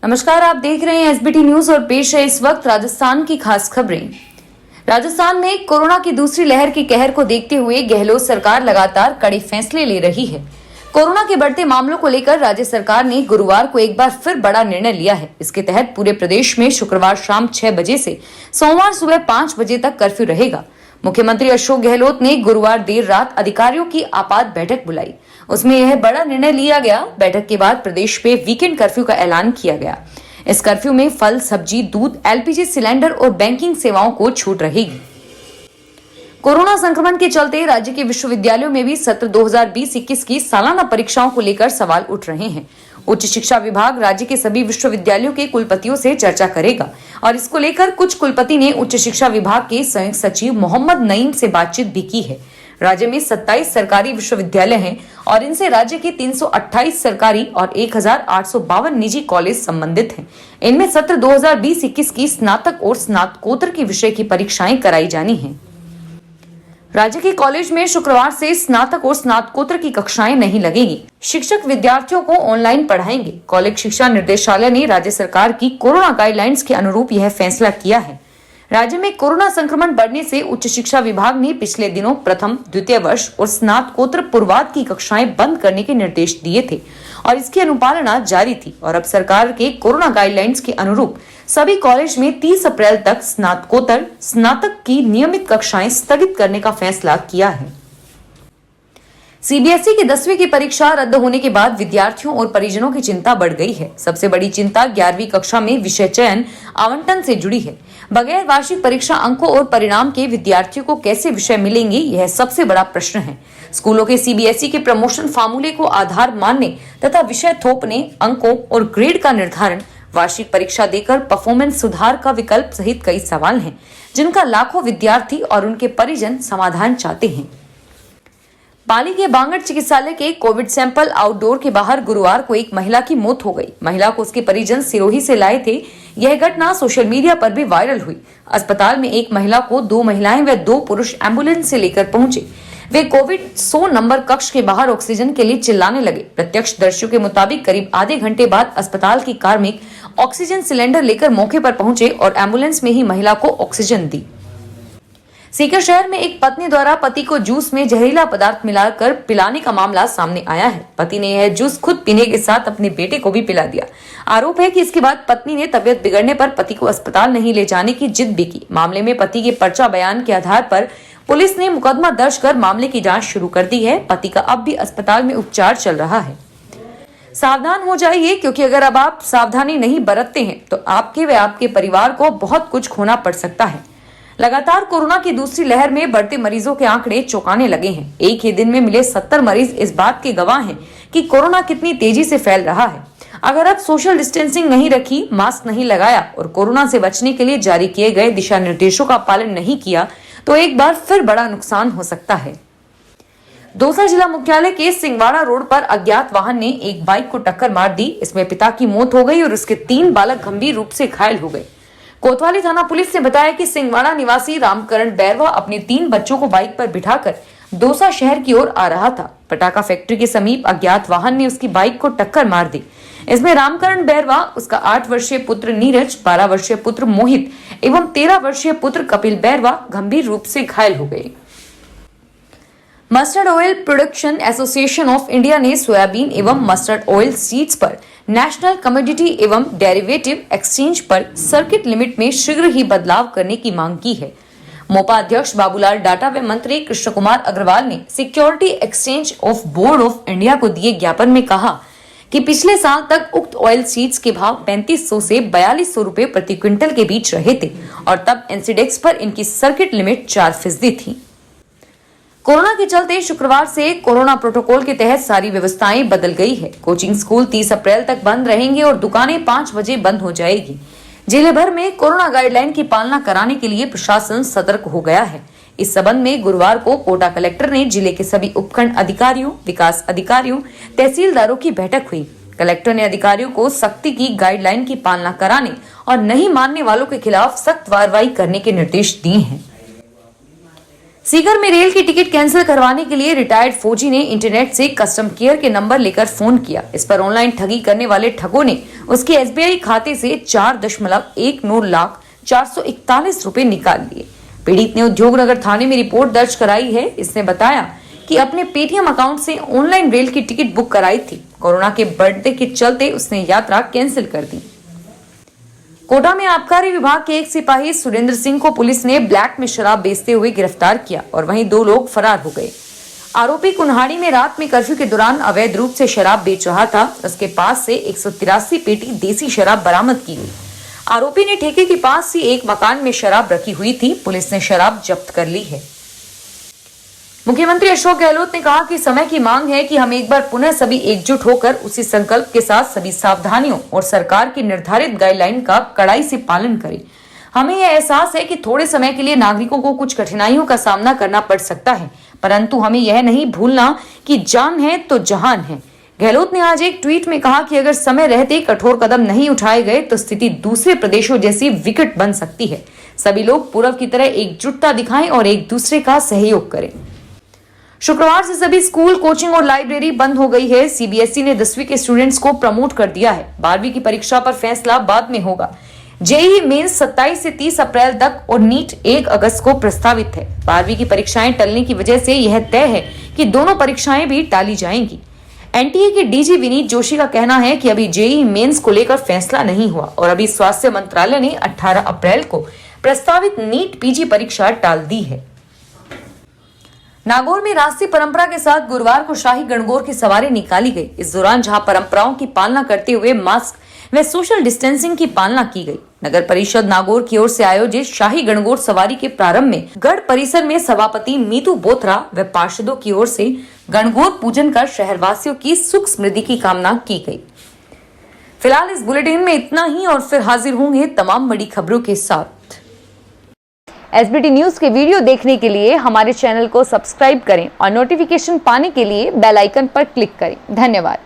नमस्कार, आप देख रहे हैं एसबीटी न्यूज और पेश है इस वक्त राजस्थान की खास खबरें। राजस्थान में कोरोना की दूसरी लहर के कहर को देखते हुए गहलोत सरकार लगातार कड़े फैसले ले रही है। कोरोना के बढ़ते मामलों को लेकर राज्य सरकार ने गुरुवार को एक बार फिर बड़ा निर्णय लिया है। इसके तहत पूरे प्रदेश में शुक्रवार शाम 6 बजे से सोमवार सुबह 5 बजे तक कर्फ्यू रहेगा। मुख्यमंत्री अशोक गहलोत ने गुरुवार देर रात अधिकारियों की आपात बैठक बुलाई। उसमें यह बड़ा निर्णय लिया गया। बैठक के बाद प्रदेश में वीकेंड कर्फ्यू का ऐलान किया गया। इस कर्फ्यू में फल, सब्जी, दूध, एलपीजी सिलेंडर और बैंकिंग सेवाओं को छूट रहेगी। कोरोना संक्रमण के चलते राज्य के विश्वविद्यालयों में भी सत्र 2020-21 की सालाना परीक्षाओं को लेकर सवाल उठ रहे हैं। उच्च शिक्षा विभाग राज्य के सभी विश्वविद्यालयों के कुलपतियों से चर्चा करेगा और इसको लेकर कुछ कुलपति ने उच्च शिक्षा विभाग के संयुक्त सचिव मोहम्मद नईम से बातचीत भी की है। राज्य में 27 सरकारी विश्वविद्यालय हैं और इनसे राज्य के 328 सरकारी और 1852 निजी कॉलेज संबंधित हैं। इनमें सत्र 2020-21 की स्नातक और स्नातकोत्तर की विषय की परीक्षाएं कराई जानी हैं। राज्य के कॉलेज में शुक्रवार से स्नातक और स्नातकोत्तर की कक्षाएं नहीं लगेगी। शिक्षक विद्यार्थियों को ऑनलाइन पढ़ाएंगे। कॉलेज शिक्षा निर्देशालय ने राज्य सरकार की कोरोना गाइडलाइंस के अनुरूप यह फैसला किया है। राज्य में कोरोना संक्रमण बढ़ने से उच्च शिक्षा विभाग ने पिछले दिनों प्रथम, द्वितीय वर्ष और स्नातकोत्तर पूर्वाध की कक्षाएं बंद करने के निर्देश दिए थे और इसकी अनुपालना जारी थी। और अब सरकार के कोरोना गाइडलाइंस के अनुरूप सभी कॉलेज में 30 अप्रैल तक स्नातकोत्तर, स्नातक की नियमित कक्षाएं स्थगित करने का फैसला किया है। सीबीएसई की 10वीं की परीक्षा रद्द होने के बाद विद्यार्थियों और परिजनों की चिंता बढ़ गई है। सबसे बड़ी चिंता 11वीं कक्षा में विषय चयन आवंटन से जुड़ी है। बगैर वार्षिक परीक्षा अंकों और परिणाम के विद्यार्थियों को कैसे विषय मिलेंगे, यह सबसे बड़ा प्रश्न है। स्कूलों के सीबीएसई के प्रमोशन फार्मूले को आधार मानने तथा विषय थोपने, अंकों और ग्रेड का निर्धारण, वार्षिक परीक्षा देकर परफॉर्मेंस सुधार का विकल्प सहित कई सवाल हैं, जिनका लाखों विद्यार्थी और उनके परिजन समाधान चाहते हैं। पाली के बांगड़ चिकित्सालय के कोविड सैंपल आउटडोर के बाहर गुरुवार को एक महिला की मौत हो गई। महिला को उसके परिजन सिरोही से लाए थे। यह घटना सोशल मीडिया पर भी वायरल हुई। अस्पताल में एक महिला को 2 महिलाएं व 2 पुरुष एम्बुलेंस से लेकर पहुंचे। वे कोविड 100 नंबर कक्ष के बाहर ऑक्सीजन के लिए चिल्लाने लगे। प्रत्यक्षदर्शियों के मुताबिक करीब आधे घंटे बाद अस्पताल की कार्मिक ऑक्सीजन सिलेंडर लेकर मौके पर पहुंचे और एम्बुलेंस में ही महिला को ऑक्सीजन दी। सीकर शहर में एक पत्नी द्वारा पति को जूस में जहरीला पदार्थ मिलाकर पिलाने का मामला सामने आया है। पति ने यह जूस खुद पीने के साथ अपने बेटे को भी पिला दिया। आरोप है कि इसके बाद पत्नी ने तबियत बिगड़ने पर पति को अस्पताल नहीं ले जाने की जिद भी की। मामले में पति के पर्चा बयान के आधार पर पुलिस ने मुकदमा दर्ज कर मामले की जाँच शुरू कर दी है। पति का अब भी अस्पताल में उपचार चल रहा है। सावधान हो जाइए, क्योंकि अगर अब आप सावधानी नहीं बरतते हैं तो आपके व आपके परिवार को बहुत कुछ खोना पड़ सकता है। लगातार कोरोना की दूसरी लहर में बढ़ते मरीजों के आंकड़े चौंकाने लगे हैं। एक ही दिन में मिले 70 मरीज इस बात के गवाह हैं कि कोरोना कितनी तेजी से फैल रहा है। अगर आप सोशल डिस्टेंसिंग नहीं रखी, मास्क नहीं लगाया और कोरोना से बचने के लिए जारी किए गए दिशा निर्देशों का पालन नहीं किया तो एक बार फिर बड़ा नुकसान हो सकता है। दौसा जिला मुख्यालय के सिंगवाड़ा रोड पर अज्ञात वाहन ने एक बाइक को टक्कर मार दी। इसमें पिता की मौत हो गई और उसके 3 बालक गंभीर रूप से घायल हो गए। कोतवाली थाना पुलिस ने बताया कि सिंगवाड़ा निवासी रामकरण बैरवा अपने 3 बच्चों को बाइक पर बिठाकर दौसा शहर की ओर आ रहा था। पटाखा फैक्ट्री के समीप अज्ञात वाहन ने उसकी बाइक को टक्कर मार दी। इसमें रामकरण बैरवा, उसका 8 वर्षीय पुत्र नीरज, 12 वर्षीय पुत्र मोहित एवं 13 वर्षीय पुत्र कपिल बैरवा गंभीर रूप से घायल हो गए। Mustard oil production association of India ने सोयाबीन एवं मस्टर्ड ऑयल सीड्स पर नेशनल कमोडिटी एवं डेरिवेटिव एक्सचेंज पर सर्किट लिमिट में शीघ्र ही बदलाव करने की मांग की है। मोपा अध्यक्ष बाबूलाल डाटा व मंत्री कृष्ण कुमार अग्रवाल ने security exchange of board of India को दिए ज्ञापन में कहा कि पिछले साल तक उक्त ऑयल सीड्स के भाव 3500 से 4200 रुपए प्रति क्विंटल के बीच रहे थे और तब एनसीडेक्स पर इनकी सर्किट लिमिट 4% थी। कोरोना के चलते शुक्रवार से कोरोना प्रोटोकॉल के तहत सारी व्यवस्थाएं बदल गई है। कोचिंग स्कूल 30 अप्रैल तक बंद रहेंगे और दुकानें 5 बजे बंद हो जाएगी। जिले भर में कोरोना गाइडलाइन की पालना कराने के लिए प्रशासन सतर्क हो गया है। इस संबंध में गुरुवार को कोटा कलेक्टर ने जिले के सभी उपखंड अधिकारियों, विकास अधिकारियों, तहसीलदारों की बैठक हुई। कलेक्टर ने अधिकारियों को सख्ती की गाइडलाइन की पालना कराने और नहीं मानने वालों के खिलाफ सख्त कार्रवाई करने के निर्देश दिए हैं। सीकर में रेल की टिकट कैंसिल करवाने के लिए रिटायर्ड फौजी ने इंटरनेट से कस्टम केयर के नंबर लेकर फोन किया। इस पर ऑनलाइन ठगी करने वाले ठगों ने उसके एसबीआई खाते से 4.19 लाख 441 रुपए निकाल लिए। पीड़ित ने उद्योगनगर थाने में रिपोर्ट दर्ज कराई है। इसने बताया कि अपने पेटीएम अकाउंट से ऑनलाइन रेल की टिकट बुक कराई थी। कोरोना के बढ़ने के चलते उसने यात्रा कैंसिल कर दी। कोटा में आबकारी विभाग के एक सिपाही सुरेंद्र सिंह को पुलिस ने ब्लैक में शराब बेचते हुए गिरफ्तार किया और वहीं 2 लोग फरार हो गए। आरोपी कुन्हाड़ी में रात में कर्फ्यू के दौरान अवैध रूप से शराब बेच रहा था। उसके पास से 183 पेटी देसी शराब बरामद की गई। आरोपी ने ठेके के पास ही एक मकान में शराब रखी हुई थी। पुलिस ने शराब जब्त कर ली है। मुख्यमंत्री अशोक गहलोत ने कहा कि समय की मांग है कि हम एक बार पुनः सभी एकजुट होकर उसी संकल्प के साथ सभी सावधानियों और सरकार की निर्धारित गाइडलाइन का कड़ाई से पालन करें। हमें यह एहसास है कि थोड़े समय के लिए नागरिकों को कुछ कठिनाइयों का सामना करना पड़ सकता है, परंतु हमें यह नहीं भूलना कि जान है तो जहान है। गहलोत ने आज एक ट्वीट में कहा कि अगर समय रहते कठोर कदम नहीं उठाए गए तो स्थिति दूसरे प्रदेशों जैसी विकट बन सकती है। सभी लोग पूर्व की तरह एकजुटता दिखाएं और एक दूसरे का सहयोग करें। शुक्रवार से सभी स्कूल, कोचिंग और लाइब्रेरी बंद हो गई है। सीबीएसई ने 10वीं के स्टूडेंट्स को प्रमोट कर दिया है। 12वीं की परीक्षा पर फैसला बाद में होगा। जेईई मेंस 27 से 30 अप्रैल तक और नीट 1 अगस्त को प्रस्तावित है। 12वीं की परीक्षाएं टलने की वजह से यह तय है कि दोनों परीक्षाएं भी टाली जाएंगी। एनटीए के डीजी विनीत जोशी का कहना है कि अभी जेईई मेंस को लेकर फैसला नहीं हुआ और अभी स्वास्थ्य मंत्रालय ने 18 अप्रैल को प्रस्तावित नीट पीजी परीक्षा टाल दी है। नागौर में राष्ट्रीय परंपरा के साथ गुरुवार को शाही गणगौर की सवारी निकाली गई। इस दौरान जहां परंपराओं की पालना करते हुए मास्क व सोशल डिस्टेंसिंग की पालना की गई। नगर परिषद नागौर की ओर से आयोजित शाही गणगौर सवारी के प्रारंभ में गढ़ परिसर में सभापति मीतू बोथरा व पार्षदों की ओर से गणगौर पूजन कर शहरवासियों की सुख समृद्धि की कामना की गई। फिलहाल इस बुलेटिन में इतना ही और फिर हाजिर होंगे तमाम बड़ी खबरों के साथ। एसबीटी न्यूज के वीडियो देखने के लिए हमारे चैनल को सब्सक्राइब करें और नोटिफिकेशन पाने के लिए बेल आइकन पर क्लिक करें। धन्यवाद।